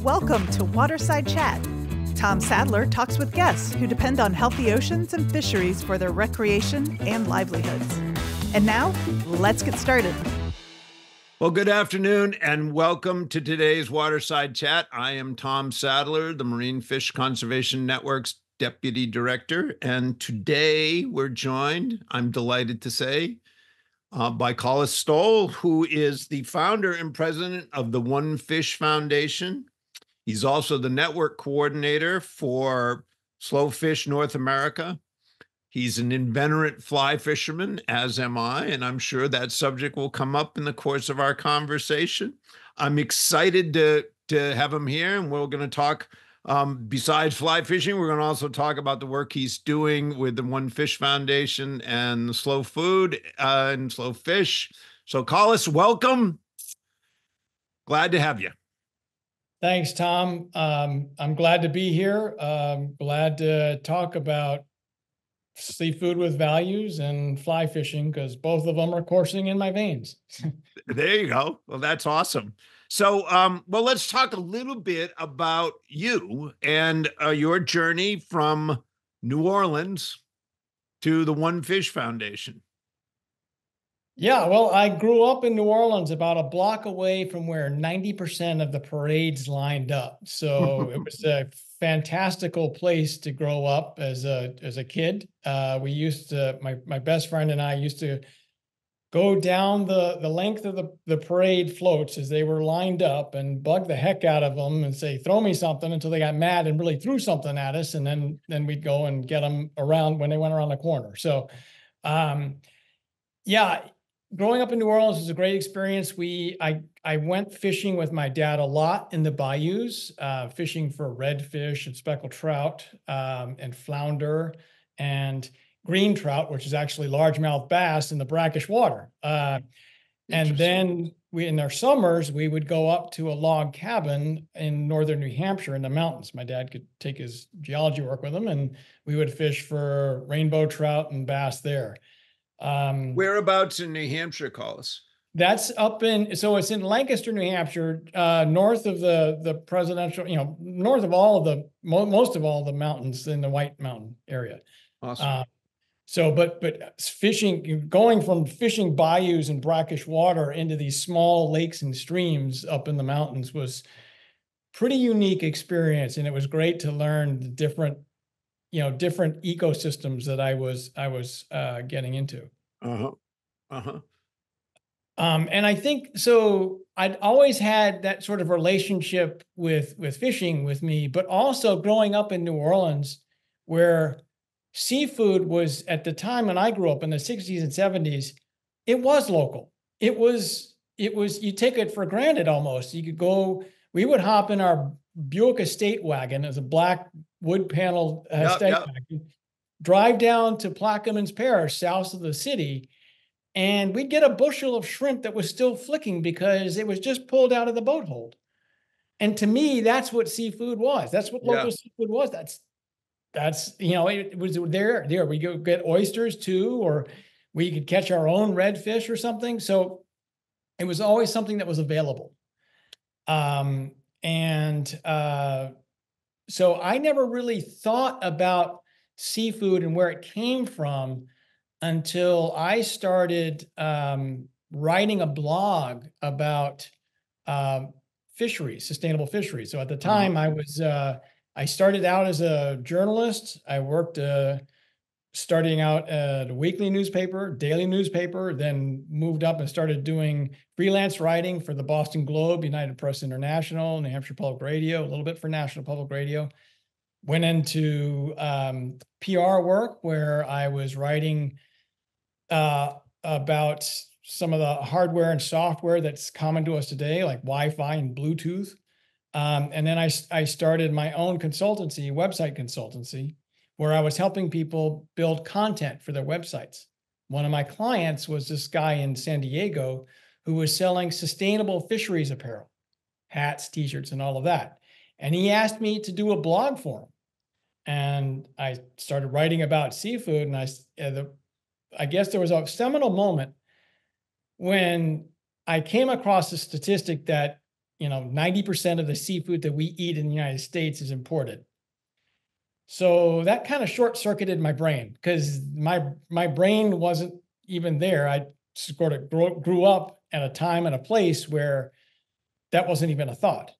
Welcome to Waterside Chat. Tom Sadler talks with guests who depend on healthy oceans and fisheries for their recreation and livelihoods. And now, let's get started. Well, good afternoon and welcome to today's Waterside Chat. I am Tom Sadler, the Marine Fish Conservation Network's Deputy Director. And today we're joined, I'm delighted to say, by Colles Stowell, who is the founder and president of the One Fish Foundation. He's also the network coordinator for Slow Fish North America. He's an inveterate fly fisherman, as am I, and I'm sure that subject will come up in the course of our conversation. I'm excited to have him here, and we're going to talk, besides fly fishing, we're going to also talk about the work he's doing with the One Fish Foundation and Slow Food and Slow Fish. So, Colles, welcome. Glad to have you. Thanks, Tom. I'm glad to be here. Glad to talk about seafood with values and fly fishing, because both of them are coursing in my veins. There you go. Well, that's awesome. So, well, let's talk a little bit about you and your journey from New Orleans to the One Fish Foundation. Yeah, well, I grew up in New Orleans, about a block away from where 90% of the parades lined up. So it was a fantastical place to grow up as a kid. We used to, my best friend and I used to go down the length of the parade floats as they were lined up and bug the heck out of them and say, throw me something, until they got mad and really threw something at us. And then we'd go and get them around when they went around the corner. So, yeah. Growing up in New Orleans was a great experience. I went fishing with my dad a lot in the bayous, fishing for redfish and speckled trout, and flounder and green trout, which is actually largemouth bass in the brackish water. And then in our summers, we would go up to a log cabin in northern New Hampshire in the mountains. My dad could take his geology work with him, and we would fish for rainbow trout and bass there. Whereabouts in New Hampshire, Colles? That's it's in Lancaster, New Hampshire, north of the presidential, north of all of the, most of all the mountains in the White Mountain area. Awesome. But fishing, going from fishing bayous and brackish water into these small lakes and streams up in the mountains was pretty unique experience. And it was great to learn the different ecosystems that I was getting into. And I think so. I'd always had that sort of relationship with fishing with me, but also growing up in New Orleans, where seafood was, at the time when I grew up in the 60s and 70s, it was local. It was you take it for granted almost. You could go. We would hop in our Buick estate wagon, as a black wood paneled estate wagon, drive down to Plaquemines Parish, south of the city, and we'd get a bushel of shrimp that was still flicking because it was just pulled out of the boat hold. And to me, that's what seafood was. That's what local seafood was. That's it was there. We go get oysters too, or we could catch our own redfish or something. So it was always something that was available. So I never really thought about seafood and where it came from until I started writing a blog about fisheries, sustainable fisheries. So at the time, I started out as a journalist. I worked starting out at a weekly newspaper, daily newspaper, then moved up and started doing freelance writing for the Boston Globe, United Press International, New Hampshire Public Radio, a little bit for National Public Radio. Went into PR work, where I was writing about some of the hardware and software that's common to us today, like Wi-Fi and Bluetooth. And then I started my own consultancy, website consultancy, where I was helping people build content for their websites. One of my clients was this guy in San Diego who was selling sustainable fisheries apparel, hats, t-shirts, and all of that. And he asked me to do a blog for him. And I started writing about seafood, and I guess there was a seminal moment when I came across a statistic that 90% of the seafood that we eat in the United States is imported. So that kind of short-circuited my brain, because my brain wasn't even there. I sort of grew up at a time and a place where that wasn't even a thought.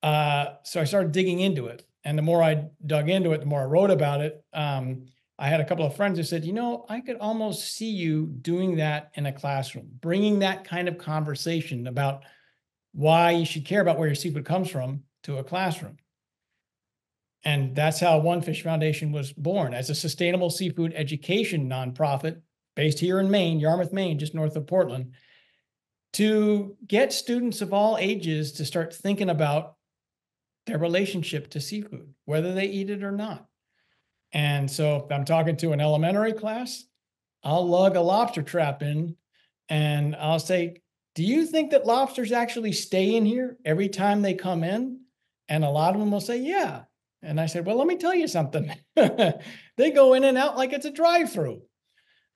So I started digging into it. And the more I dug into it, the more I wrote about it. I had a couple of friends who said, I could almost see you doing that in a classroom, bringing that kind of conversation about why you should care about where your seafood comes from to a classroom. And that's how One Fish Foundation was born, as a sustainable seafood education nonprofit based here in Maine, Yarmouth, Maine, just north of Portland, to get students of all ages to start thinking about their relationship to seafood, whether they eat it or not. And so if I'm talking to an elementary class, I'll lug a lobster trap in and I'll say, do you think that lobsters actually stay in here every time they come in? And a lot of them will say, yeah. And I said, well, let me tell you something. They go in and out like it's a drive-through.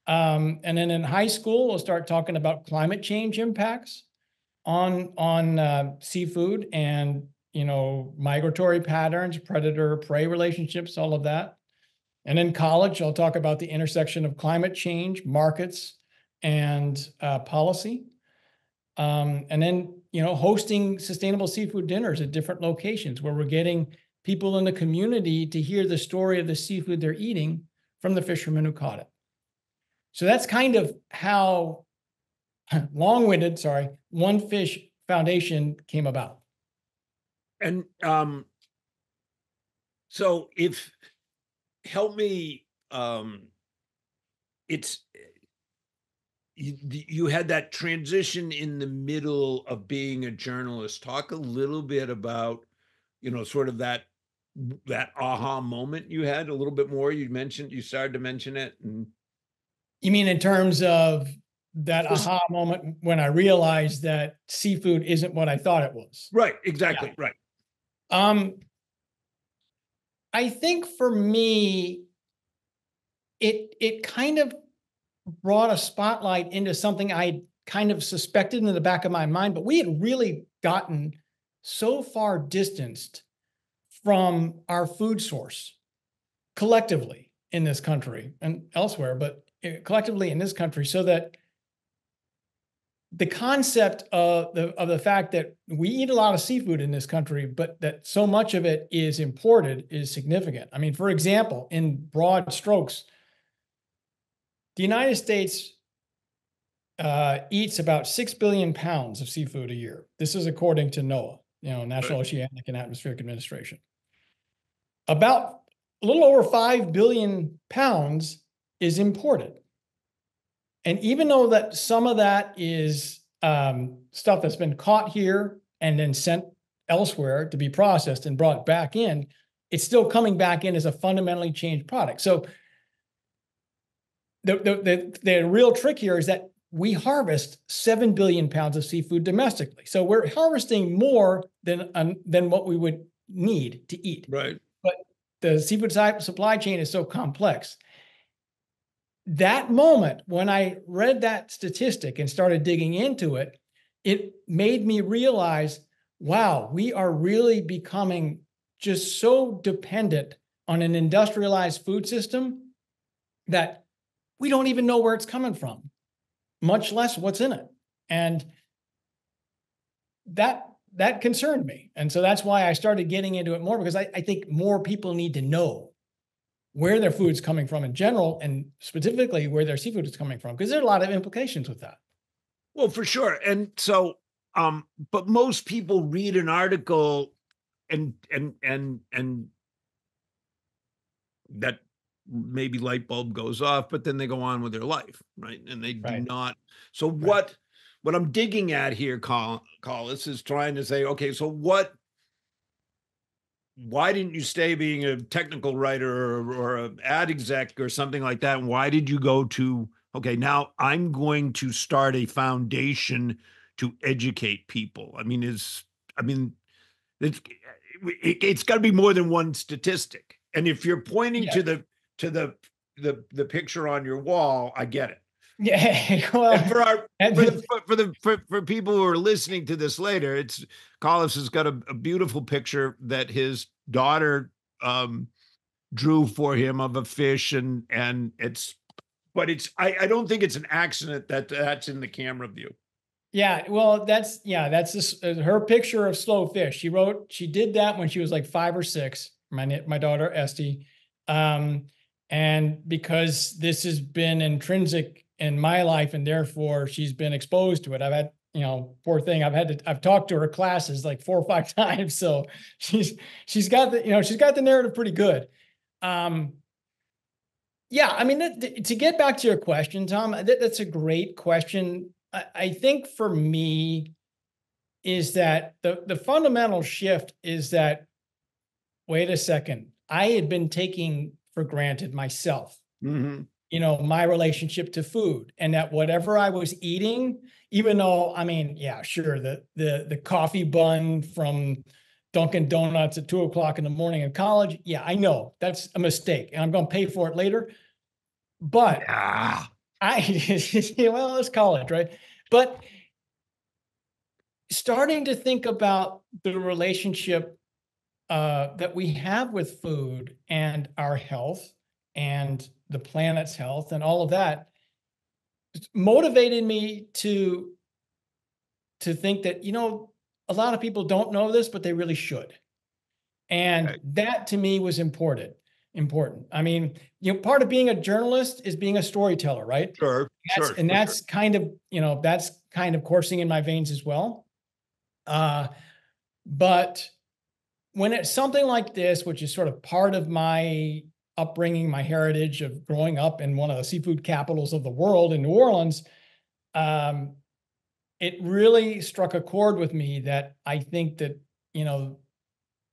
And then in high school, we'll start talking about climate change impacts on seafood and, migratory patterns, predator-prey relationships, all of that. And in college, I'll talk about the intersection of climate change, markets, and policy. And then, hosting sustainable seafood dinners at different locations where we're getting people in the community to hear the story of the seafood they're eating from the fishermen who caught it. So that's kind of how long-winded, One Fish Foundation came about. And so help me, it's, you had that transition in the middle of being a journalist. Talk a little bit about, sort of that aha moment you had a little bit more. You started to mention it. And you mean in terms of that aha moment when I realized that seafood isn't what I thought it was? Right. Exactly. Yeah. Right. I think for me, it kind of brought a spotlight into something I kind of suspected in the back of my mind, but we had really gotten so far distanced from our food source collectively in this country and elsewhere, but collectively in this country, so that the concept of the fact that we eat a lot of seafood in this country, but that so much of it is imported is significant. I mean, for example, in broad strokes, the United States eats about 6 billion pounds of seafood a year. This is according to NOAA, National Oceanic and Atmospheric Administration. About a little over 5 billion pounds is imported. And even though that some of that is stuff that's been caught here and then sent elsewhere to be processed and brought back in, it's still coming back in as a fundamentally changed product. So the real trick here is that we harvest 7 billion pounds of seafood domestically. So we're harvesting more than what we would need to eat. Right. But the seafood supply chain is so complex. That moment when I read that statistic and started digging into it, it made me realize, wow, we are really becoming just so dependent on an industrialized food system that we don't even know where it's coming from, much less what's in it. And that concerned me. And so that's why I started getting into it more, because I think more people need to know where their food's coming from in general, and specifically where their seafood is coming from, because there are a lot of implications with that. Well, for sure. And so, but most people read an article and that maybe light bulb goes off, but then they go on with their life, right? And they do not. So what I'm digging at here, Colles, is trying to say, okay, so why didn't you stay being a technical writer or an ad exec or something like that? And why did you go to, okay, now I'm going to start a foundation to educate people? It's got to be more than one statistic. And if you're pointing to the picture on your wall, I get it. Yeah. Well, And for our and for people who are listening to this later, it's Colles has got a beautiful picture that his daughter drew for him of a fish, and it's but it's I don't think it's an accident that that's in the camera view. yeah, well, that's this, her picture of slow fish. She did that when she was like 5 or 6. My daughter Esty, and because this has been intrinsic in my life, and therefore she's been exposed to it. I've had, poor thing. I've talked to her classes like 4 or 5 times, so she's got the narrative pretty good. Yeah, I mean, to get back to your question, Tom, that's a great question. I think for me is that the fundamental shift is that, wait a second, I had been taking for granted myself, my relationship to food, and that whatever I was eating, even though, I mean, yeah, sure, the coffee bun from Dunkin' Donuts at 2 o'clock in the morning in college, yeah, I know that's a mistake, and I'm going to pay for it later. But Yeah. well, it's college, right? But starting to think about the relationship that we have with food and our health and the planet's health and all of that motivated me to think that, a lot of people don't know this, but they really should. And Okay. that to me was important. I mean, part of being a journalist is being a storyteller, right? Sure. That's kind of, coursing in my veins as well. But when it's something like this, which is sort of part of my upbringing, my heritage of growing up in one of the seafood capitals of the world in New Orleans, it really struck a chord with me that I think that,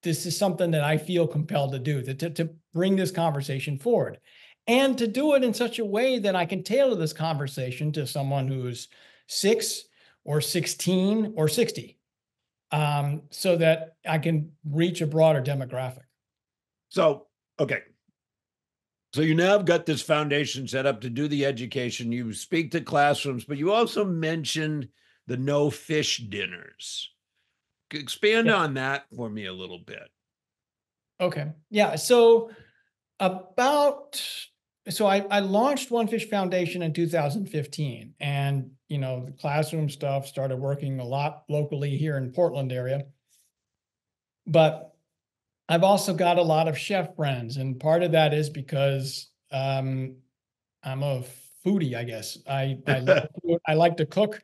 this is something that I feel compelled to do, to bring this conversation forward, and to do it in such a way that I can tailor this conversation to someone who's 6 or 16 or 60, so that I can reach a broader demographic. So, okay. So you now have got this foundation set up to do the education. You speak to classrooms, but you also mentioned the no fish dinners. Expand Yeah. on that for me a little bit. Okay. Yeah. So I launched One Fish Foundation in 2015, and the classroom stuff started working a lot locally here in Portland area. But I've also got a lot of chef friends, and part of that is because I'm a foodie, I guess. I love food. I like to cook.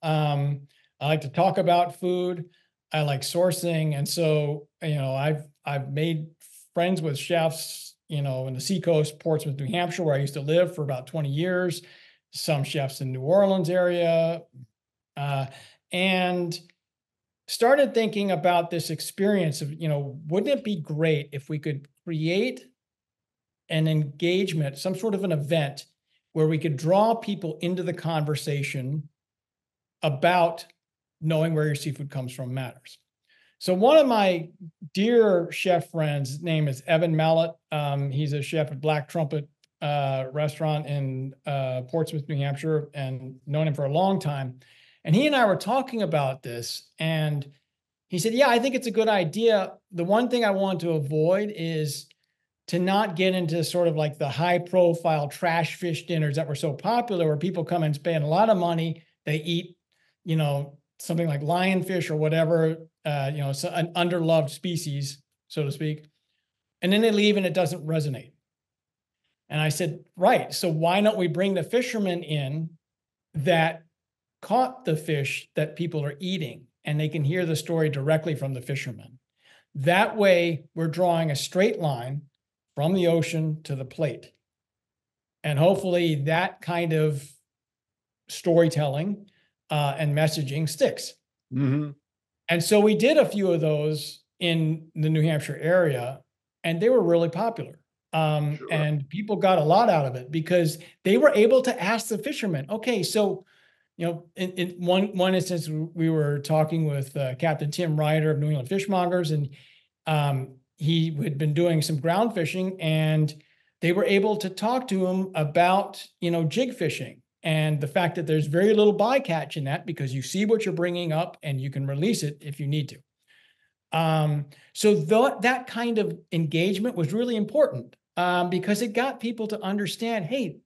I like to talk about food. I like sourcing, and so I've made friends with chefs, in the seacoast, Portsmouth, New Hampshire, where I used to live for about 20 years. Some chefs in New Orleans area, and started thinking about this experience of, wouldn't it be great if we could create an engagement, some sort of an event where we could draw people into the conversation about knowing where your seafood comes from matters. So one of my dear chef friends, his name is Evan Mallet. He's a chef at Black Trumpet restaurant in Portsmouth, New Hampshire, and known him for a long time. And he and I were talking about this, and he said, yeah, I think it's a good idea. The one thing I want to avoid is to not get into sort of like the high profile trash fish dinners that were so popular, where people come and spend a lot of money. They eat, something like lionfish or whatever, so an underloved species, so to speak. And then they leave and it doesn't resonate. And I said, right. So why don't we bring the fishermen in that caught the fish that people are eating, and they can hear the story directly from the fishermen? That way we're drawing a straight line from the ocean to the plate. And hopefully that kind of storytelling and messaging sticks. Mm-hmm. And so we did a few of those in the New Hampshire area, and they were really popular. Sure. And people got a lot out of it because they were able to ask the fishermen, okay, so, in one instance, we were talking with Captain Tim Ryder of New England Fishmongers, and he had been doing some ground fishing, and they were able to talk to him about, jig fishing And the fact that there's very little bycatch in that, because you see what you're bringing up and you can release it if you need to. So that kind of engagement was really important, because it got people to understand, hey,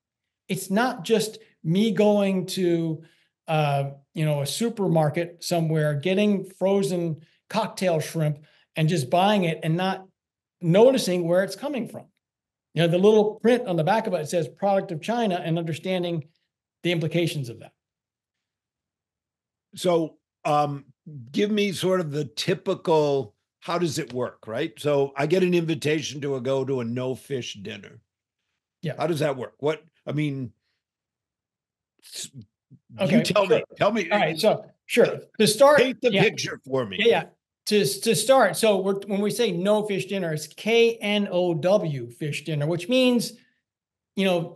it's not just me going to, a supermarket somewhere, getting frozen cocktail shrimp and just buying it and not noticing where it's coming from. The little print on the back of it says product of China, and understanding the implications of that. So give me sort of the typical, how does it work, right? So I get an invitation to go to a no-fish dinner. Yeah. How does that work? Okay, you tell sure. me. Tell me. All right, so sure. To start, paint the picture for me. Yeah. To start, so when we say no fish dinner, it's KNOW fish dinner, which means,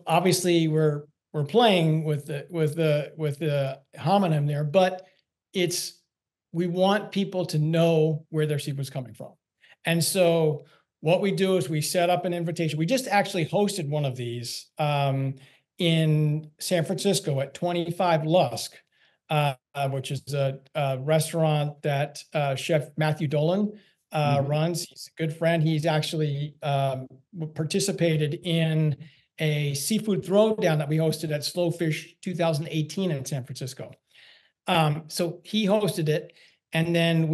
obviously we're playing with the homonym there, but we want people to know where their seafood's coming from. And so what we do is we set up an invitation. We just actually hosted one of these in San Francisco at 25 Lusk, which is a restaurant that Chef Matthew Dolan runs. He's a good friend. He's actually participated in a seafood throwdown that we hosted at Slowfish 2018 in San Francisco. So he hosted it. And then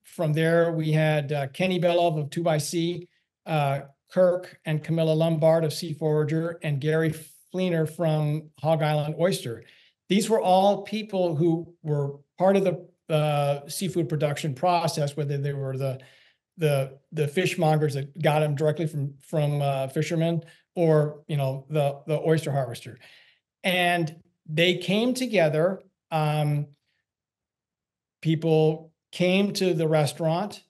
from there, we had Kenny Belov of 2xC, Kirk and Camilla Lombard of Sea Forager, and Gary Fleener from Hog Island Oyster. These were all people who were part of the seafood production process, whether they were the fishmongers that got them directly from fishermen, or the oyster harvester. And they came together. People came to the restaurant.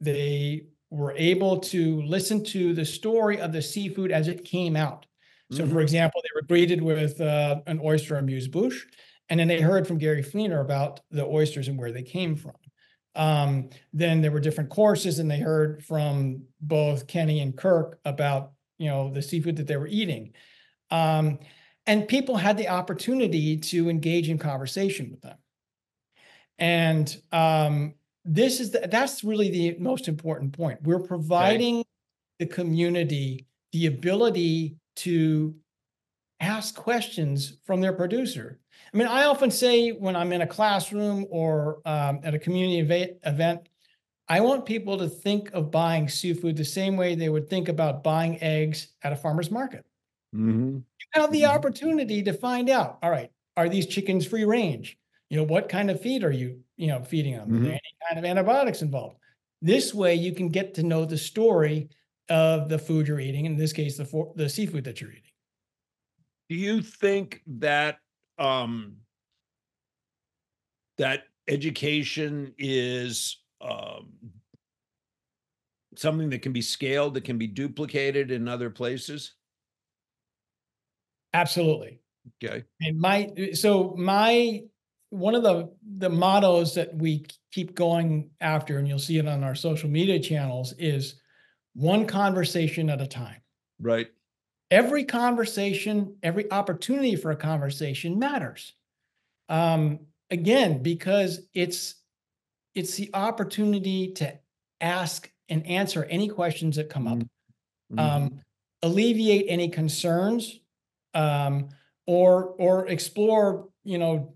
They were able to listen to the story of the seafood as it came out. So, for example, they were greeted with an oyster amuse-bouche, and then they heard from Gary Fleener about the oysters and where they came from. Then there were different courses, and they heard from both Kenny and Kirk about the seafood that they were eating. And people had the opportunity to engage in conversation with them. And that's really the most important point. We're providing the community the ability to ask questions from their producer. I mean, I often say when I'm in a classroom or at a community event, I want people to think of buying seafood the same way they would think about buying eggs at a farmer's market. You have the opportunity to find out, all right, are these chickens free range? What kind of feed are you, feeding them? Are there any kind of antibiotics involved? This way you can get to know the story of the food you're eating, in this case, the seafood that you're eating. Do you think that that education is something that can be scaled, that can be duplicated in other places? Absolutely. Okay. And one of the mottos that we keep going after, and you'll see it on our social media channels, is one conversation at a time. Right. Every conversation, every opportunity for a conversation matters. Again, because it's the opportunity to ask and answer any questions that come up, alleviate any concerns, or explore,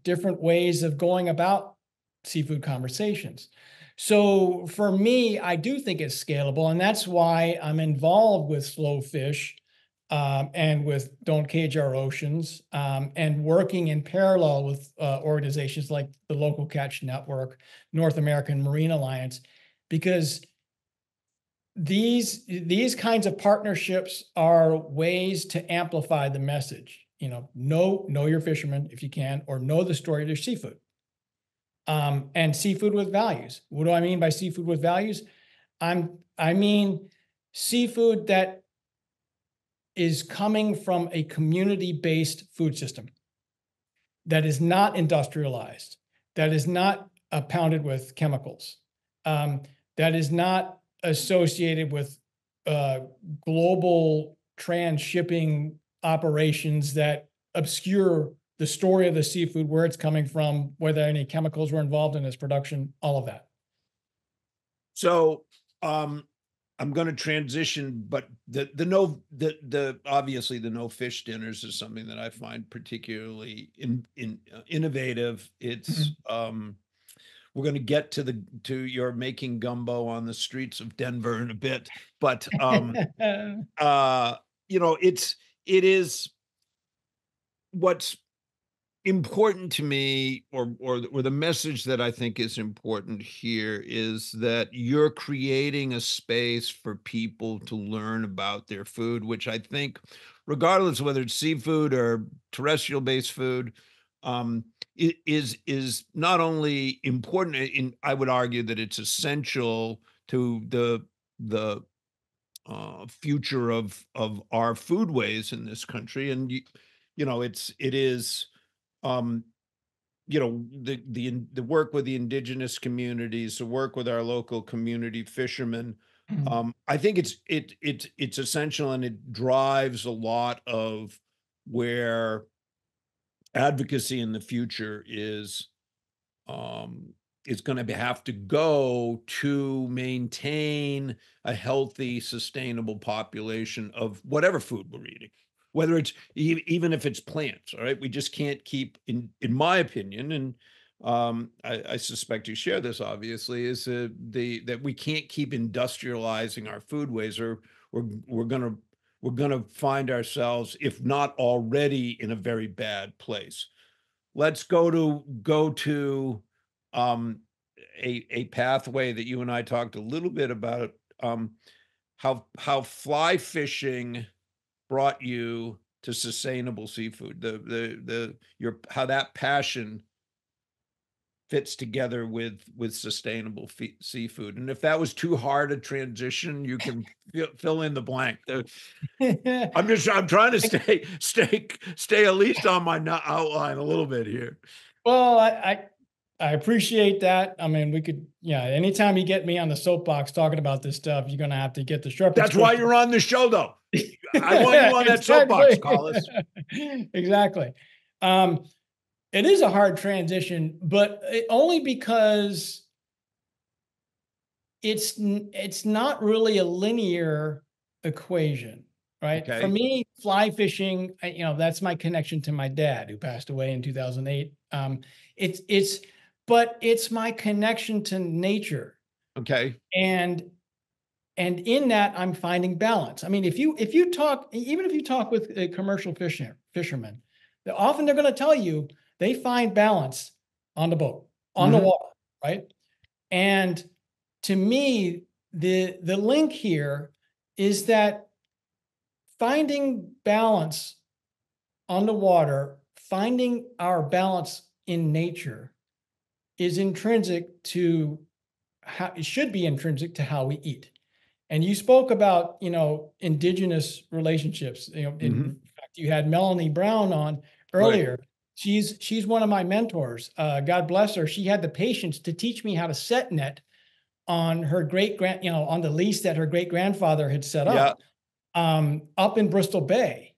different ways of going about seafood conversations. So for me, I do think it's scalable, and that's why I'm involved with Slowfish and with Don't Cage Our Oceans, and working in parallel with organizations like the Local Catch Network, North American Marine Alliance, because these kinds of partnerships are ways to amplify the message. Know your fishermen if you can, or know the story of your seafood. And seafood with values. What do I mean by seafood with values? I mean seafood that is coming from a community-based food system that is not industrialized, that is not pounded with chemicals, that is not associated with global transshipping operations that obscure the story of the seafood, where it's coming from, whether any chemicals were involved in its production, all of that. So I'm going to transition, but the obviously the no fish dinners is something that I find particularly innovative. It's we're going to get to your making gumbo on the streets of Denver in a bit, but it is what's important to me, or the message that I think is important here is that you're creating a space for people to learn about their food, which I think, regardless of whether it's seafood or terrestrial based food, is not only important. I would argue that it's essential to the future of our foodways in this country, and it is. Um, the work with the indigenous communities, the work with our local community fishermen. I think it's essential, and it drives a lot of where advocacy in the future is going to have to go to maintain a healthy, sustainable population of whatever food we're eating, whether it's even if it's plants. All right, we just can't keep, in my opinion, and I suspect you share this, obviously, is that we can't keep industrializing our foodways, or we're gonna find ourselves, if not already, in a very bad place. Let's go to a pathway that you and I talked a little bit about, how fly fishing brought you to sustainable seafood, how that passion fits together with sustainable seafood. And if that was too hard a transition, you can fill in the blank. I'm trying to stay at least on my outline a little bit here. Well, I appreciate that. I mean, we could, anytime you get me on the soapbox talking about this stuff, you're going to have to get the sharpest. That's why you're on the show, though. I want you on that soapbox, Colles. Exactly. It is a hard transition, but only because it's not really a linear equation, right? Okay. For me, fly fishing, that's my connection to my dad, who passed away in 2008. But it's my connection to nature. Okay. And in that, I'm finding balance. I mean, if you talk with commercial fishermen, often they're going to tell you they find balance on the boat, on the water, right? And to me, the link here is that finding balance on the water, finding our balance in nature, is intrinsic to it should be intrinsic to how we eat. And you spoke about, indigenous relationships. In fact, you had Melanie Brown on earlier. Right. She's one of my mentors. God bless her. She had the patience to teach me how to set net on her on the lease that her great grandfather had set up, up in Bristol Bay.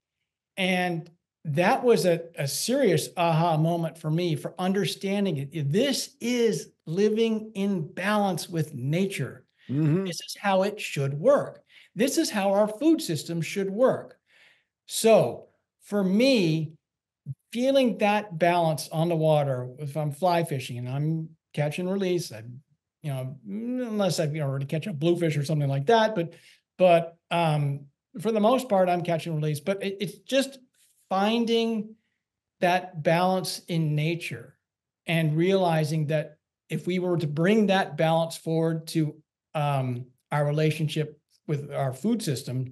And that was a serious aha moment for me, for understanding it. This is living in balance with nature. This is how it should work. This is how our food system should work. So for me, feeling that balance on the water, if I'm fly fishing and I'm catch and release, unless I've already catch a bluefish or something like that, but for the most part, I'm catch and release. But it's just finding that balance in nature and realizing that if we were to bring that balance forward to our relationship with our food system,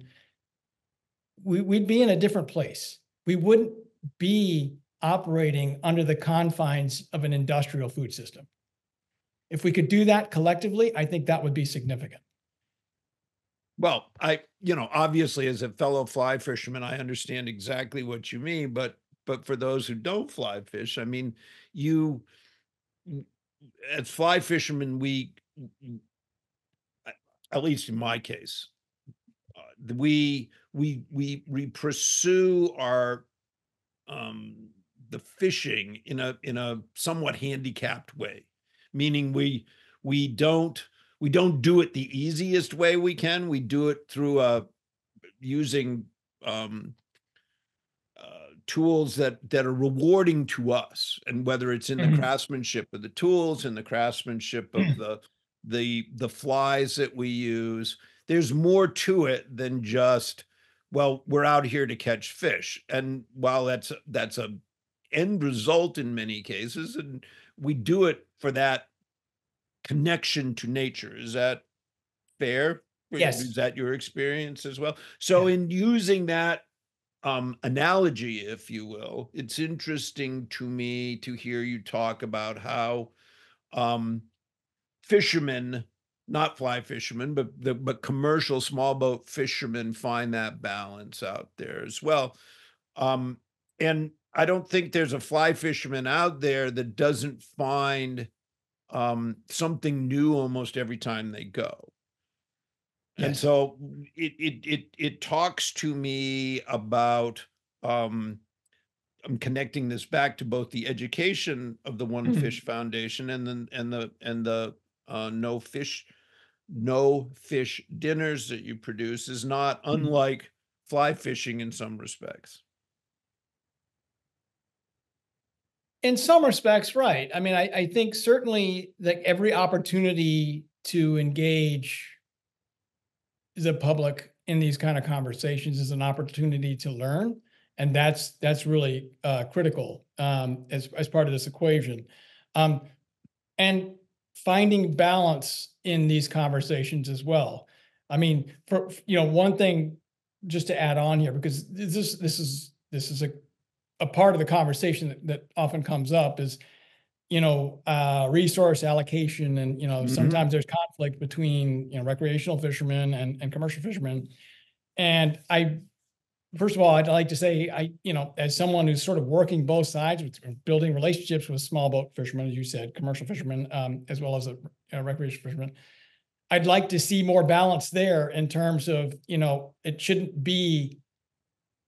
we'd be in a different place. We wouldn't be operating under the confines of an industrial food system. If we could do that collectively, I think that would be significant. Well, obviously, as a fellow fly fisherman, I understand exactly what you mean, but for those who don't fly fish, I mean, as fly fishermen, at least in my case, we pursue our the fishing in a somewhat handicapped way, meaning we don't do it the easiest way we can. We do it through using tools that are rewarding to us, and whether it's in the craftsmanship of the tools and the craftsmanship of the flies that we use, there's more to it than just, well, we're out here to catch fish. And while that's a end result in many cases, and we do it for that connection to nature. Is that fair? Yes. Is that your experience as well? So in using that analogy, if you will, it's interesting to me to hear you talk about how fishermen, not fly fishermen, but commercial small boat fishermen find that balance out there as well. And I don't think there's a fly fisherman out there that doesn't find something new almost every time they go. And Yes. so it talks to me about, I'm connecting this back to both the education of the One Fish Foundation and the no fish dinners that you produce is not unlike fly fishing in some respects. In some respects, right. I mean, I think certainly that every opportunity to engage the public in these kind of conversations is an opportunity to learn, and that's really critical as part of this equation, and finding balance in these conversations as well. I mean, for one thing, just to add on here, because this is a part of the conversation that often comes up is, resource allocation. And, sometimes there's conflict between, recreational fishermen and commercial fishermen. And first of all, I'd like to say, as someone who's sort of working both sides, with building relationships with small boat fishermen, as you said, commercial fishermen, as well as recreational fishermen, I'd like to see more balance there in terms of, it shouldn't be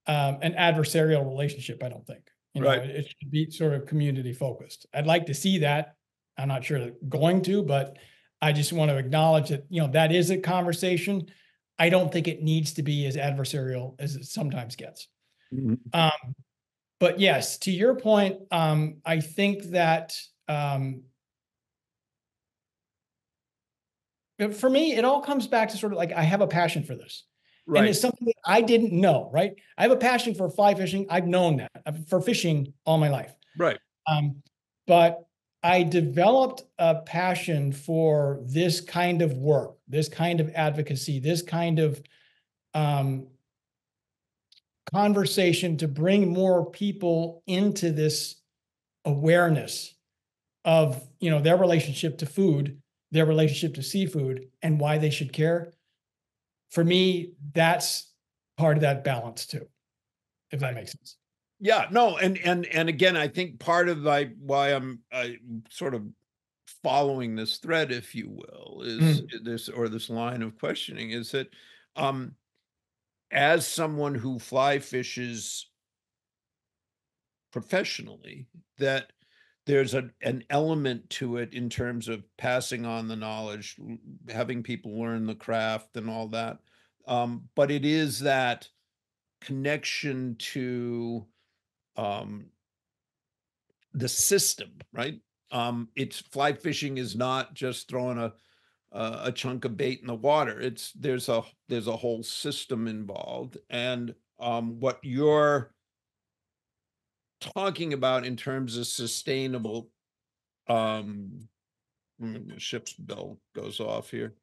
an adversarial relationship, I don't think. Right. It should be sort of community focused. I'd like to see that. I'm not sure that going to, but I just want to acknowledge that, that is a conversation. I don't think it needs to be as adversarial as it sometimes gets. But yes, to your point, I think that for me, it all comes back to sort of like, I have a passion for this. Right. And it's something that I didn't know, right? I have a passion for fly fishing. I've known that for fishing all my life. Right. But I developed a passion for this kind of work, this kind of advocacy, this kind of conversation to bring more people into this awareness of, their relationship to food, their relationship to seafood, and why they should care. For me, that's part of that balance too, if that makes sense. Yeah, no, and again, I think part of why I'm sort of following this thread, if you will, is this line of questioning is that, as someone who fly fishes professionally, that there's an element to it in terms of passing on the knowledge, having people learn the craft and all that. But it is that connection to the system, right? It's fly fishing is not just throwing a chunk of bait in the water. There's a whole system involved, and what you're talking about in terms of sustainable, the ship's bell goes off here.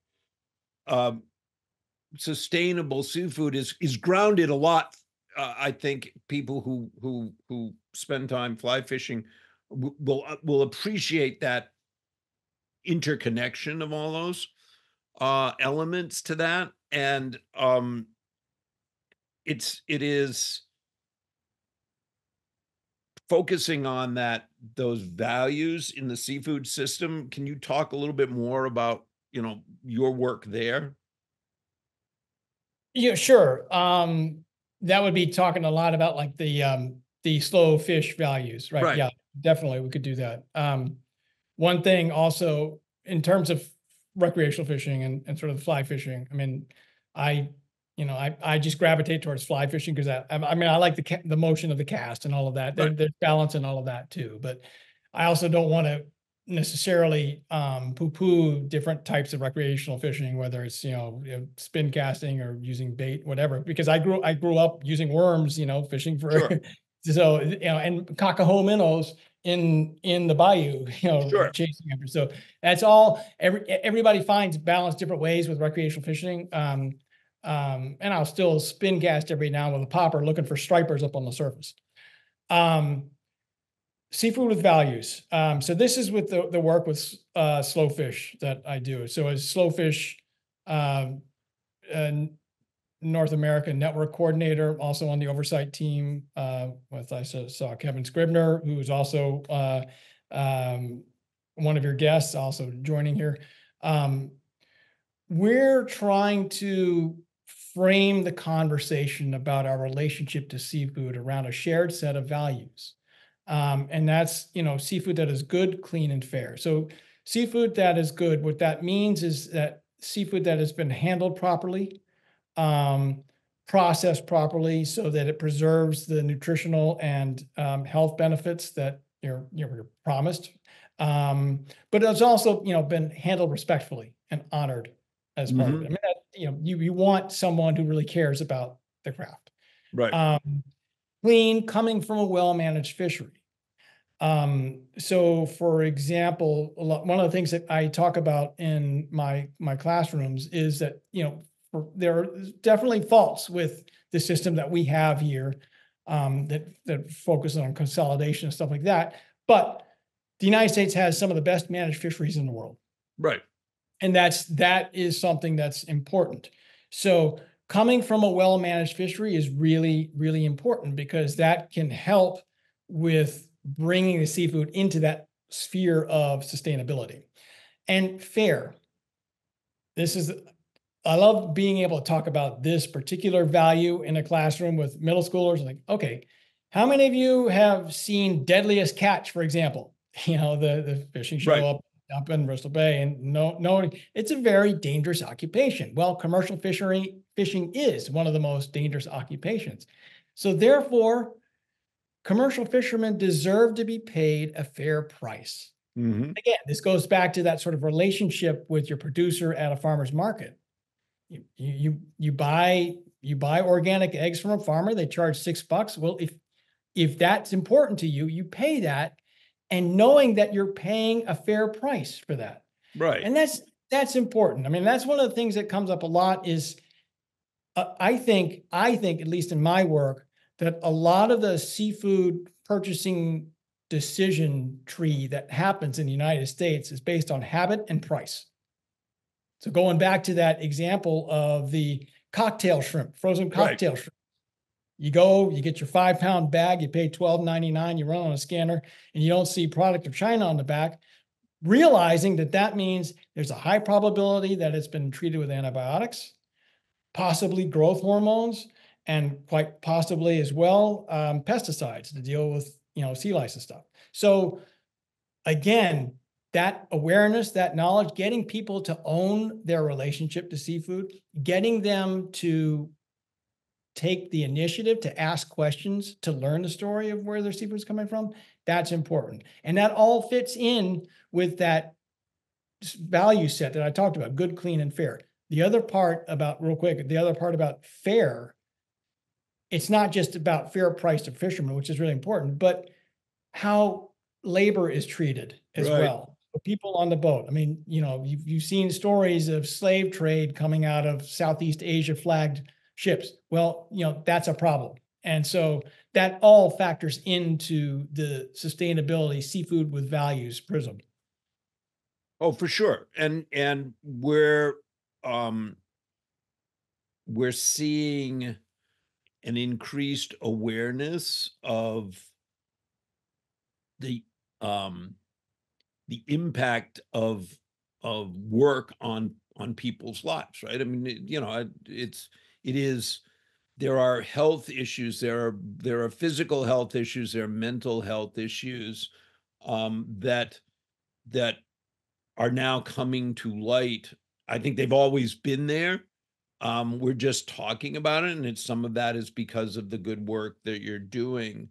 Sustainable seafood is grounded a lot. I think people who spend time fly fishing will appreciate that interconnection of all those elements to that, and it is focusing on those values in the seafood system. Can you talk a little bit more about your work there? Yeah, sure. That would be talking a lot about like the the slow fish values, right? Right. Yeah, definitely we could do that. One thing also in terms of recreational fishing and sort of fly fishing, I mean, I just gravitate towards fly fishing because I mean, I like the motion of the cast and all of that. Right. There's balance and all of that too, but I also don't want to necessarily poo-poo different types of recreational fishing, whether it's spin casting or using bait, whatever. Because I grew up using worms, fishing for Sure. so and cacao minnows in the bayou, Sure. chasing after. So that's all. Everybody finds balance different ways with recreational fishing. And I'll still spin cast every now with a popper looking for stripers up on the surface. Seafood with values. So this is with the work with slow fish that I do. So as slow fish North American network coordinator, also on the oversight team with I saw Kevin Scribner, who's also one of your guests, also joining here. We're trying to frame the conversation about our relationship to seafood around a shared set of values. And that's, seafood that is good, clean, and fair. So seafood that is good, what that means is that seafood that has been handled properly, processed properly so that it preserves the nutritional and health benefits that you're promised. But it's also, been handled respectfully and honored as part of it. I mean, you want someone who really cares about the craft. Right. Clean, coming from a well-managed fishery. So for example, one of the things that I talk about in my classrooms is that, there are definitely faults with the system that we have here, that focus on consolidation and stuff like that. But the United States has some of the best managed fisheries in the world. Right. And that is something that's important. So coming from a well-managed fishery is really, really important because that can help with bringing the seafood into that sphere of sustainability. And fair. I love being able to talk about this particular value in a classroom with middle schoolers. Like, okay, how many of you have seen Deadliest Catch, for example? The fishing show Right. up in Bristol Bay, and no, it's a very dangerous occupation. Well, commercial fishing is one of the most dangerous occupations. So therefore, commercial fishermen deserve to be paid a fair price. Mm-hmm. Again, this goes back to that sort of relationship with your producer at a farmer's market. You buy organic eggs from a farmer, they charge $6. Well, if that's important to you, you pay that, and knowing that you're paying a fair price for that. Right. And that's important. I mean, that's one of the things that comes up a lot is I think, at least in my work, that a lot of the seafood purchasing decision tree that happens in the United States is based on habit and price. So going back to that example of the cocktail shrimp, frozen cocktail shrimp, you go, you get your 5-pound bag, you pay $12.99, you run on a scanner, and you don't see product of China on the back, realizing that means there's a high probability that it's been treated with antibiotics, possibly growth hormones, and quite possibly as well pesticides to deal with sea lice and stuff. So again, that awareness, that knowledge, getting people to own their relationship to seafood, getting them to take the initiative to ask questions, to learn the story of where their seafood is coming from, that's important. And that all fits in with that value set that I talked about, good, clean, and fair. The other part about fair, it's not just about fair price to fishermen, which is really important, but how labor is treated as well. People on the boat. I mean, you've seen stories of slave trade coming out of Southeast Asia flagged ships. Well, that's a problem. And so that all factors into the sustainability seafood with values prism. Oh, for sure. And we're seeing an increased awareness of the impact of work on people's lives, right? I mean, it is there are health issues, there are physical health issues, there are mental health issues that are now coming to light. I think they've always been there. We're just talking about it, and some of that is because of the good work that you're doing.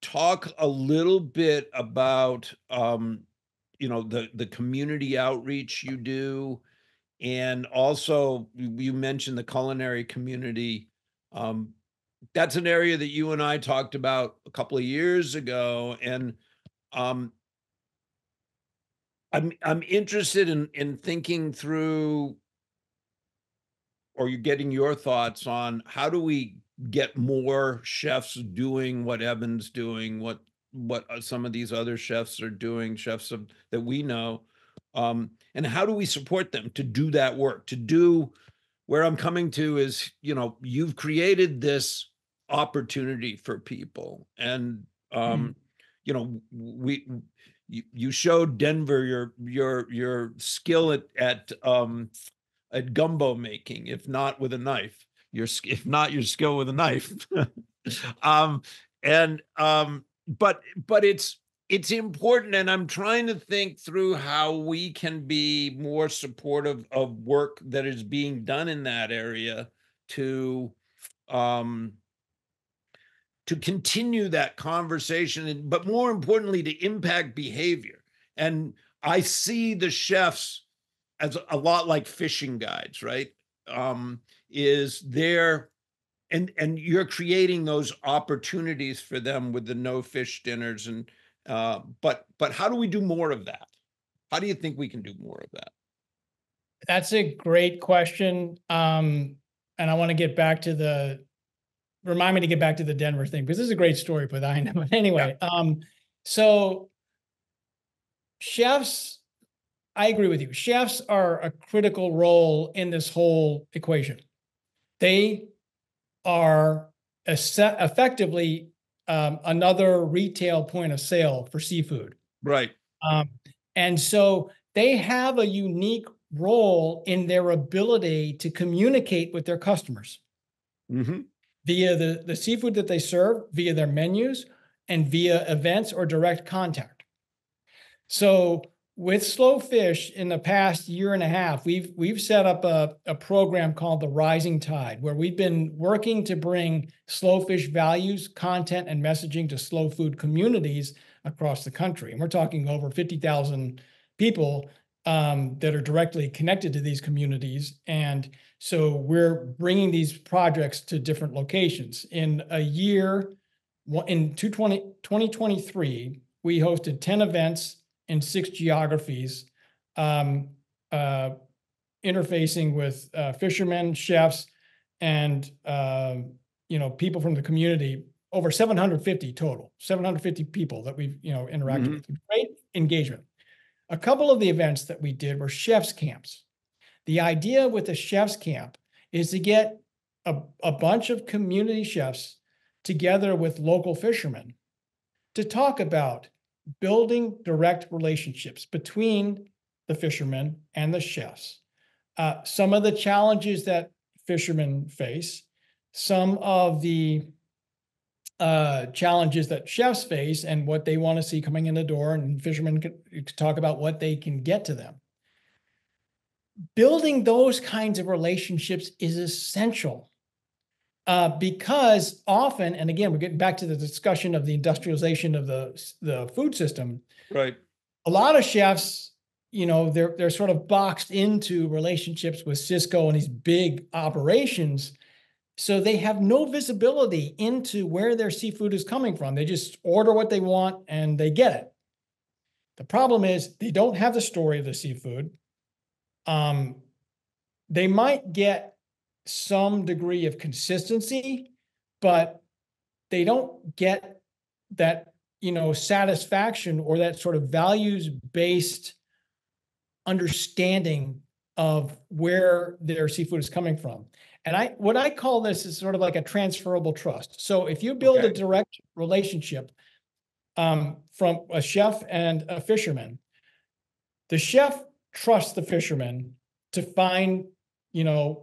Talk a little bit about the community outreach you do, and also you mentioned the culinary community. That's an area that you and I talked about a couple of years ago, and I'm interested in thinking through, or you're getting your thoughts on, how do we get more chefs doing what Evan's doing, what some of these other chefs are doing, that we know, and how do we support them to do that work, to do. Where I'm coming to is, you've created this opportunity for people, and you showed Denver your skill at gumbo making, if not with a knife, if not your skill with a knife. And but it's important, and I'm trying to think through how we can be more supportive of work that is being done in that area to continue that conversation, but more importantly, to impact behavior. And I see the chefs as a lot like fishing guides, right? Is there, and you're creating those opportunities for them with the no fish dinners, and but how do we do more of that? How do you think we can do more of that? That's a great question. And I want to get back to remind me to get back to the Denver thing, because this is a great story, but I know. But anyway, so chefs, I agree with you. Chefs are a critical role in this whole equation. They are effectively another retail point of sale for seafood. Right. And so they have a unique role in their ability to communicate with their customers via the seafood that they serve, via their menus, and via events or direct contact. So with Slow Fish, in the past year and a half, we've set up a program called the Rising Tide, where we've been working to bring slow fish values, content, and messaging to slow food communities across the country. And we're talking over 50,000 people that are directly connected to these communities. And so we're bringing these projects to different locations. In 2023, we hosted 10 events in 6 geographies, interfacing with fishermen, chefs, and people from the community. Over 750 total, 750 people that we've interacted with. Great engagement. A couple of the events that we did were chefs camps. The idea with the chefs camp is to get a bunch of community chefs together with local fishermen to talk about building direct relationships between the fishermen and the chefs. Some of the challenges that fishermen face, some of the challenges that chefs face, and what they want to see coming in the door, and fishermen can talk about what they can get to them. Building those kinds of relationships is essential because often, and again, we're getting back to the discussion of the industrialization of the food system. Right. A lot of chefs, they're sort of boxed into relationships with Cisco and these big operations. So they have no visibility into where their seafood is coming from. They just order what they want and they get it. The problem is they don't have the story of the seafood. They might get some degree of consistency, but they don't get that, satisfaction or that sort of values-based understanding of where their seafood is coming from. And what I call this is sort of like a transferable trust. So if you build a direct relationship from a chef and a fisherman, the chef trusts the fisherman to find,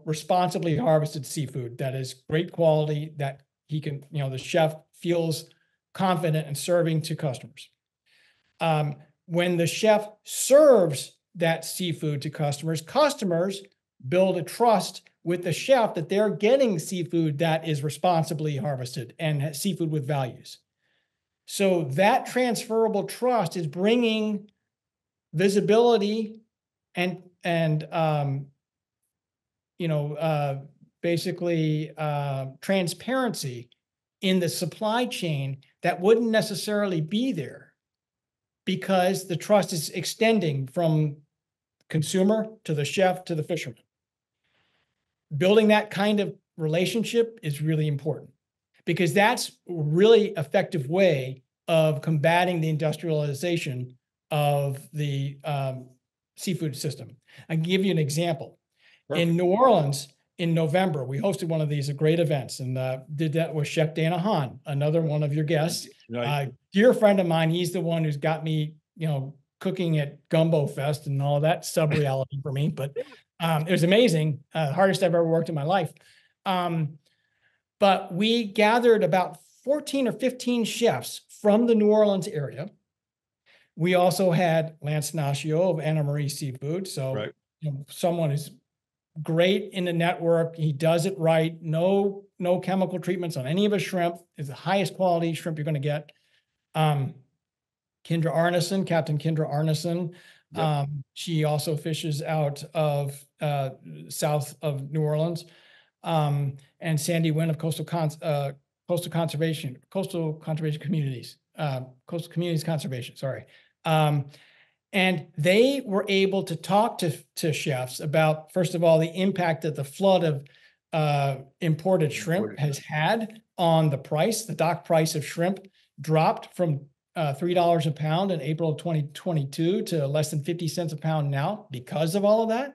responsibly harvested seafood that is great quality, that he can, the chef feels confident in serving to customers. When the chef serves that seafood to customers, customers build a trust with the chef that they're getting seafood that is responsibly harvested and seafood with values. So that transferable trust is bringing visibility and basically transparency in the supply chain that wouldn't necessarily be there, because the trust is extending from consumer to the chef to the fisherman. Building that kind of relationship is really important, because that's a really effective way of combating the industrialization of the seafood system. I can give you an example. Perfect. In New Orleans, in November, we hosted one of these great events, and did that with Chef Dana Hahn, another one of your guests. Right. Dear friend of mine. He's the one who's got me, cooking at Gumbo Fest and all that sub-reality for me. But it was amazing. Hardest I've ever worked in my life. But we gathered about 14 or 15 chefs from the New Orleans area. We also had Lance Nacio of Anna Marie Seafood. So right. Someone who's great in the network. He does it right. No chemical treatments on any of his shrimp. It's the highest quality shrimp you're going to get. Kendra Arneson, Captain Kendra Arneson. Yep. She also fishes out of south of New Orleans. And Sandy Wynn of Coastal Conservation Communities, Coastal Communities Conservation, sorry. And they were able to talk to chefs about, first of all, the impact that the flood of imported shrimp has had on the price. The dock price of shrimp dropped from $3 a pound in April of 2022 to less than 50 cents a pound now because of all of that.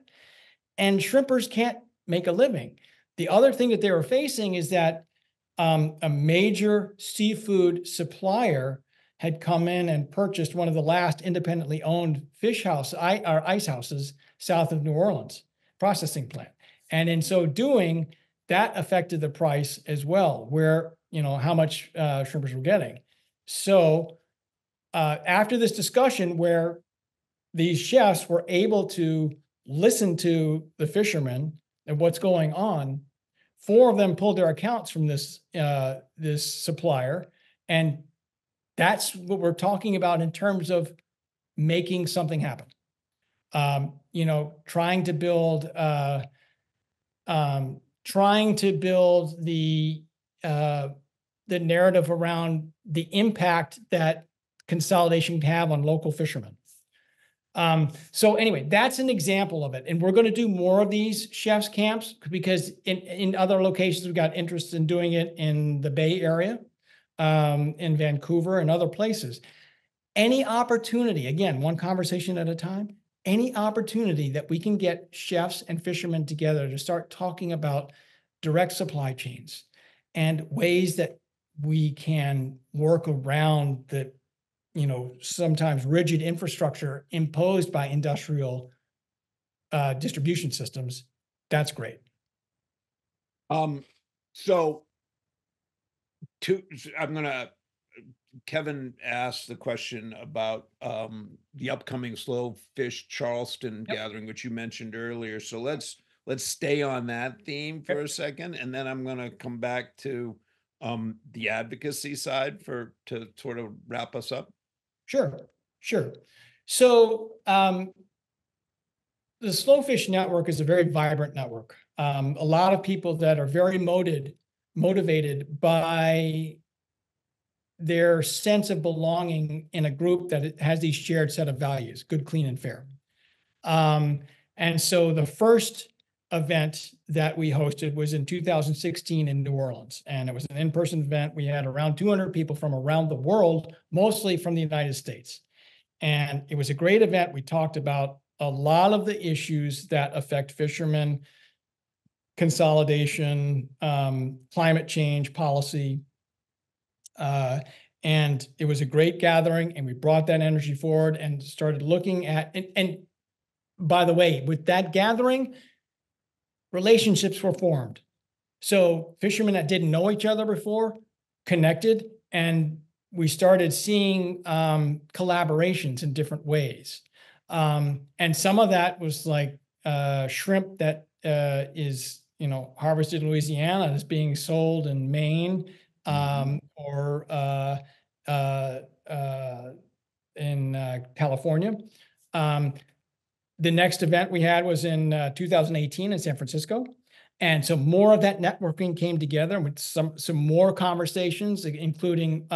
And shrimpers can't make a living. The other thing that they were facing is that a major seafood supplier had come in and purchased one of the last independently owned ice houses south of New Orleans, processing plant. And in so doing, that affected the price as well, where, how much shrimpers were getting. So after this discussion where these chefs were able to listen to the fishermen and what's going on, 4 of them pulled their accounts from this supplier. And that's what we're talking about in terms of making something happen. Trying to build the narrative around the impact that consolidation can have on local fishermen. So anyway, that's an example of it. And we're going to do more of these chefs camps, because in other locations, we've got interest in doing it in the Bay Area, in Vancouver and other places. Any opportunity, again, one conversation at a time, any opportunity that we can get chefs and fishermen together to start talking about direct supply chains and ways that we can work around the, sometimes rigid infrastructure imposed by industrial distribution systems, that's great. Kevin asked the question about the upcoming Slow Fish Charleston gathering, which you mentioned earlier. So let's stay on that theme for a second, and then I'm going to come back to the advocacy side to sort of wrap us up. Sure. So the Slow Fish Network is a very vibrant network. A lot of people that are very motivated by their sense of belonging in a group that has these shared set of values, good, clean, and fair. And so the first event that we hosted was in 2016 in New Orleans, and it was an in-person event. We had around 200 people from around the world, mostly from the United States. And it was a great event. We talked about a lot of the issues that affect fishermen, consolidation, climate change policy. And it was a great gathering, and we brought that energy forward and started looking at, and by the way, with that gathering, relationships were formed. So fishermen that didn't know each other before connected, and we started seeing collaborations in different ways. And some of that was like shrimp that is, harvested in Louisiana is being sold in Maine, or in California. The next event we had was in 2018 in San Francisco. And so more of that networking came together with some more conversations, including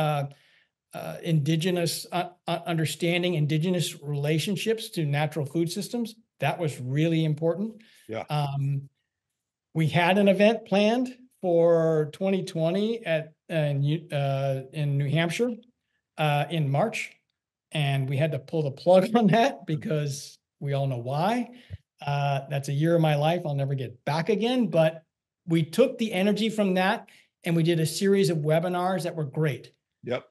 indigenous understanding, indigenous relationships to natural food systems. That was really important. Yeah. We had an event planned for 2020 in New Hampshire in March, and we had to pull the plug on that because we all know why. That's a year of my life I'll never get back again. But we took the energy from that and we did a series of webinars that were great. Yep.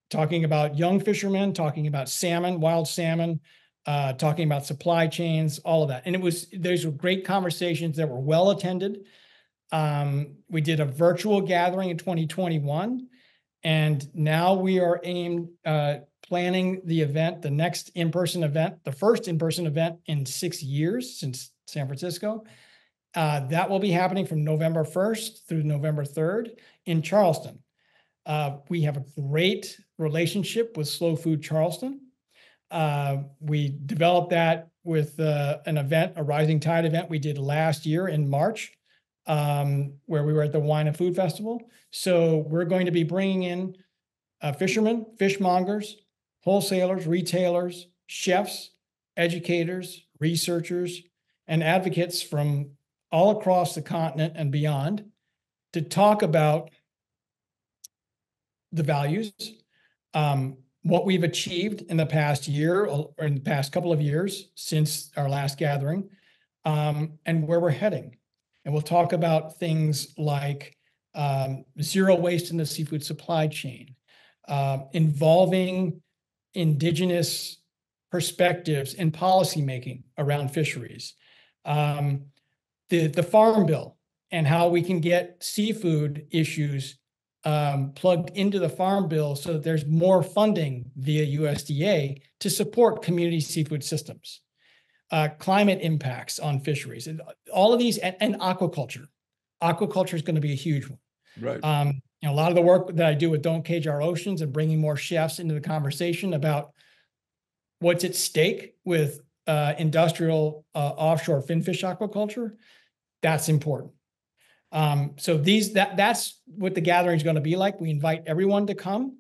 Talking about young fishermen, talking about salmon, wild salmon, talking about supply chains, all of that. And those were great conversations that were well attended. We did a virtual gathering in 2021, and now we are planning the event, the next in-person event, the first in-person event in 6 years since San Francisco. That will be happening from November 1st through November 3rd in Charleston. We have a great relationship with Slow Food Charleston. We developed that with an event, a Rising Tide event we did last year in March, where we were at the Wine and Food Festival. So we're going to be bringing in fishermen, fishmongers, wholesalers, retailers, chefs, educators, researchers, and advocates from all across the continent and beyond to talk about the values, what we've achieved in the past year or in the past couple of years since our last gathering, and where we're heading. And we'll talk about things like zero waste in the seafood supply chain, involving indigenous perspectives in policymaking around fisheries, the Farm Bill and how we can get seafood issues plugged into the Farm Bill so that there's more funding via USDA to support community seafood systems, climate impacts on fisheries, and all of these, and aquaculture. Aquaculture is going to be a huge one. Right. A lot of the work that I do with Don't Cage Our Oceans and bringing more chefs into the conversation about what's at stake with industrial offshore finfish aquaculture, that's important. So that's what the gathering is going to be like. We invite everyone to come.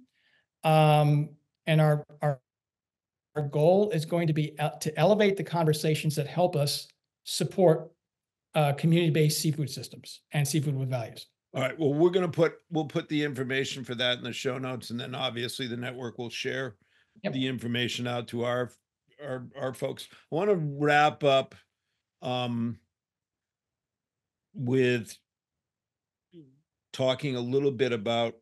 And our goal is going to be to elevate the conversations that help us support community-based seafood systems and seafood with values. All right. Well, we'll put the information for that in the show notes, and then obviously the network will share the information out to our folks. I want to wrap up with talking a little bit about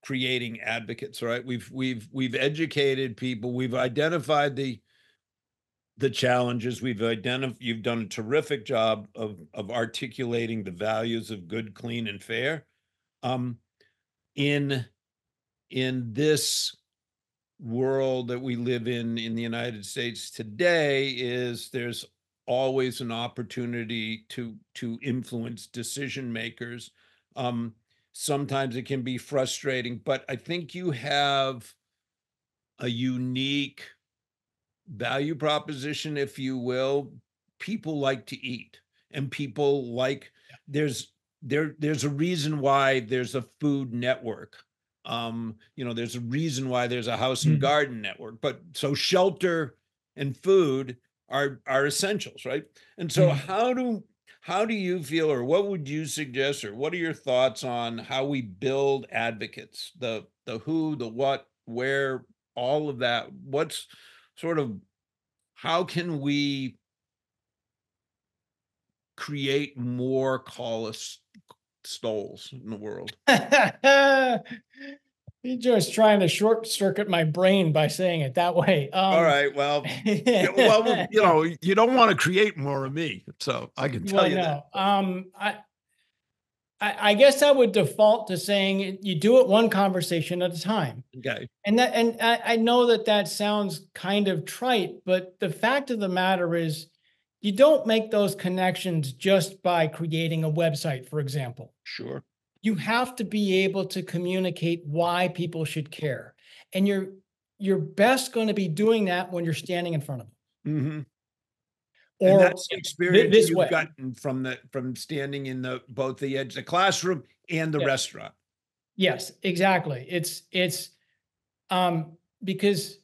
creating advocates. Right? We've educated people. We've identified the challenges. You've done a terrific job of articulating the values of good, clean, and fair. In this world that we live in the United States today, there's always an opportunity to influence decision makers. Sometimes it can be frustrating, but I think you have a unique value proposition, if you will. People like to eat, and people like, there's a reason why there's a food network. There's a reason why there's a house and garden network, but so shelter and food are essentials, right? And so how do you feel, or what would you suggest, or what are your thoughts on how we build advocates, the who, the what, where, all of that? What's sort of, how can we create more Colles Stowells in the world? You're just trying to short circuit my brain by saying it that way. All right. Well, you don't want to create more of me, so I can tell Well, you that. no. I guess I would default to saying you do it one conversation at a time. Okay. And I know that sounds kind of trite, but the fact of the matter is you don't make those connections just by creating a website, for example. Sure. You have to be able to communicate why people should care. And you're best going to be doing that when you're standing in front of them. Mm-hmm. And Or that's the experience this you've way. gotten from standing in both the edge of the classroom and the Yes. restaurant. Yes, exactly. It's because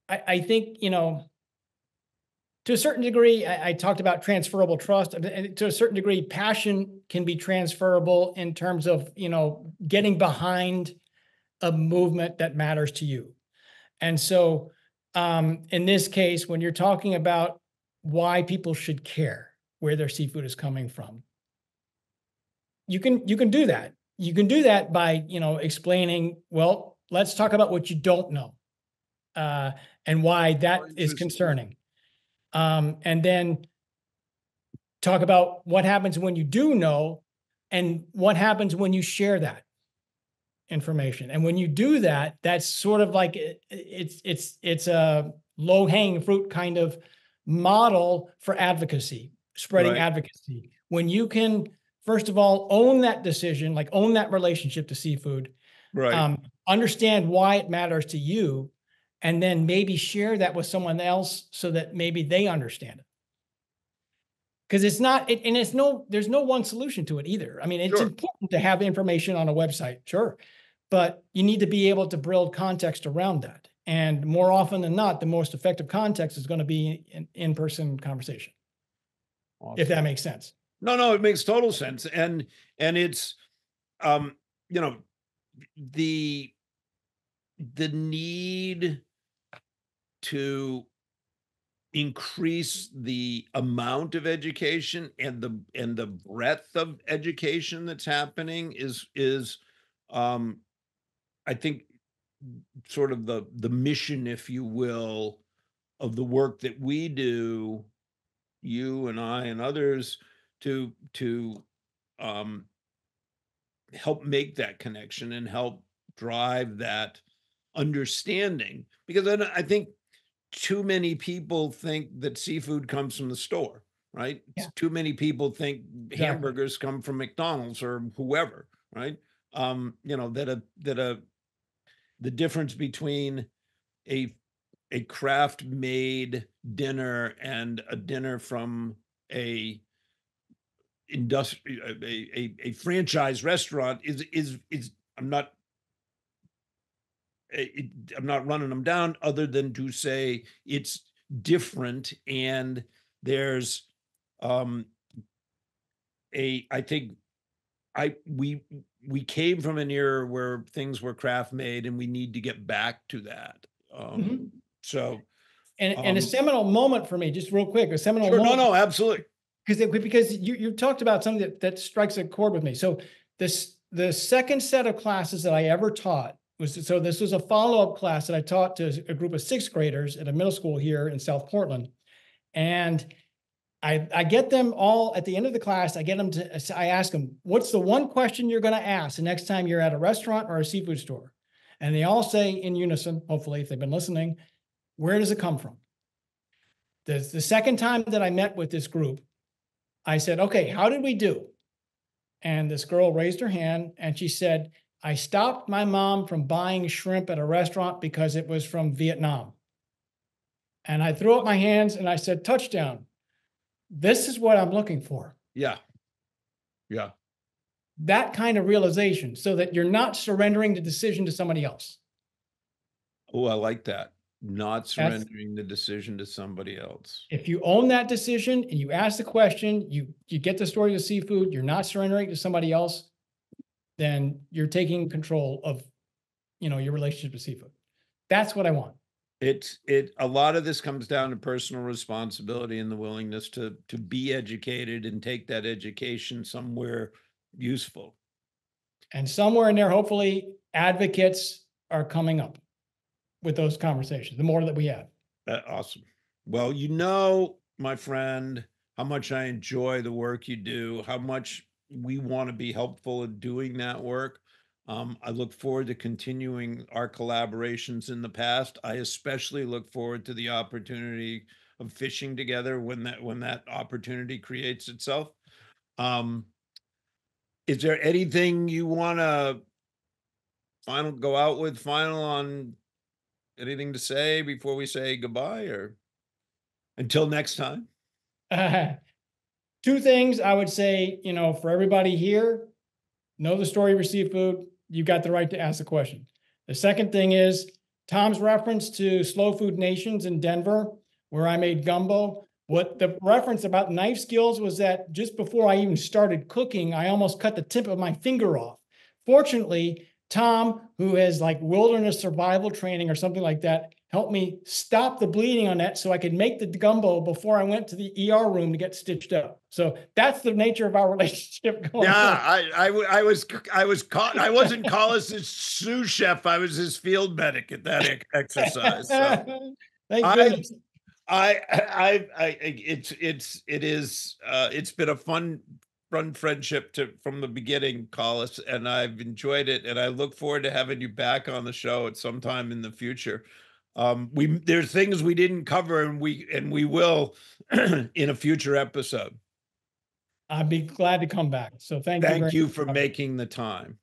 I think, to a certain degree, I talked about transferable trust, and to a certain degree, passion can be transferable in terms of, getting behind a movement that matters to you. And so, in this case, when you're talking about why people should care where their seafood is coming from, you can do that. You can do that by, explaining, well, let's talk about what you don't know, and why that is concerning. And then talk about what happens when you do know and what happens when you share that information. And when you do that, that's sort of like it's a low-hanging fruit kind of model for advocacy, spreading Right. advocacy. When you can, first of all, own that decision, like own that relationship to seafood, Right. understand why it matters to you, and then maybe share that with someone else so that maybe they understand it. Because it's not, and there's no one solution to it either. I mean, it's Sure. important to have information on a website, sure, but you need to be able to build context around that. And more often than not, the most effective context is going to be an in-person conversation, Awesome. if that makes sense. No, it makes total sense. And it's, the need to increase the amount of education and the breadth of education that's happening is I think sort of the mission, if you will, of the work that we do, you and I and others, to um help make that connection and help drive that understanding. Because I think too many people think that seafood comes from the store, right? Yeah. Too many people think Exactly. hamburgers come from McDonald's or whoever, right? The difference between a craft made dinner and a dinner from a a franchise restaurant is I'm not I'm not running them down, other than to say it's different. And there's um I think we came from an era where things were craft made, and we need to get back to that. Mhm. So And a seminal moment for me, just real quick, a seminal sure, moment. no, absolutely. Because you talked about something that strikes a chord with me. So the second set of classes that I ever taught this was a follow-up class that I taught to a group of sixth graders at a middle school here in South Portland. And I get them all at the end of the class. I ask them, what's the one question you're going to ask the next time you're at a restaurant or a seafood store? And they all say in unison, hopefully, if they've been listening, where does it come from? The second time that I met with this group, I said, okay, how did we do? And this girl raised her hand and she said, I stopped my mom from buying shrimp at a restaurant because it was from Vietnam. And I threw up my hands and I said, touchdown. This is what I'm looking for. Yeah. That kind of realization, so that you're not surrendering the decision to somebody else. Oh, I like that. Not surrendering the decision to somebody else. If you own that decision and you ask the question, you get the story of seafood, you're not surrendering to somebody else, then you're taking control of, your relationship to seafood. That's what I want. A lot of this comes down to personal responsibility and the willingness to be educated and take that education somewhere useful. And somewhere in there, hopefully, advocates are coming up with those conversations, the more that we have. Awesome. Well, you know, my friend, how much I enjoy the work you do, how much we want to be helpful in doing that work. I look forward to continuing our collaborations in the past. I especially look forward to the opportunity of fishing together when that opportunity creates itself. Is there anything you want to go out with final on, anything to say before we say goodbye, or until next time? Two things I would say, for everybody here, know the story of your seafood. You got the right to ask the question. The second thing is Tom's reference to Slow Food Nations in Denver, where I made gumbo. What the reference about knife skills was that just before I even started cooking, I almost cut the tip of my finger off. Fortunately, Tom, who has like wilderness survival training or something like that, helped me stop the bleeding on that so I could make the gumbo before I went to the ER room to get stitched up. So that's the nature of our relationship going on. I wasn't Colles' sous chef. I was his field medic at that exercise. So. Thank goodness. It's been a fun friendship from the beginning, Colles, and I've enjoyed it, and I look forward to having you back on the show at some time in the future. There's things we didn't cover, and we will in a future episode. I'd be glad to come back. So thank you for making the time.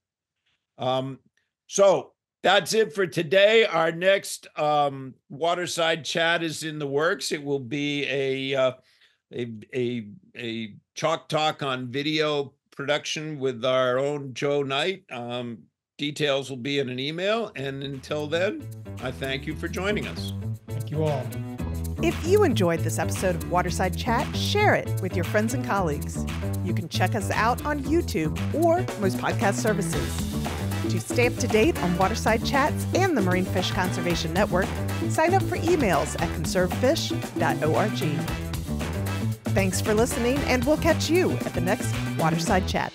So that's it for today. Our next Waterside Chat is in the works. It will be a chalk talk on video production with our own Joe Knight. Details will be in an email. And until then, I thank you for joining us. Thank you all. If you enjoyed this episode of Waterside Chat, share it with your friends and colleagues. You can check us out on YouTube or most podcast services. To stay up to date on Waterside Chats and the Marine Fish Conservation Network, sign up for emails at conservefish.org. Thanks for listening, and we'll catch you at the next Waterside Chat.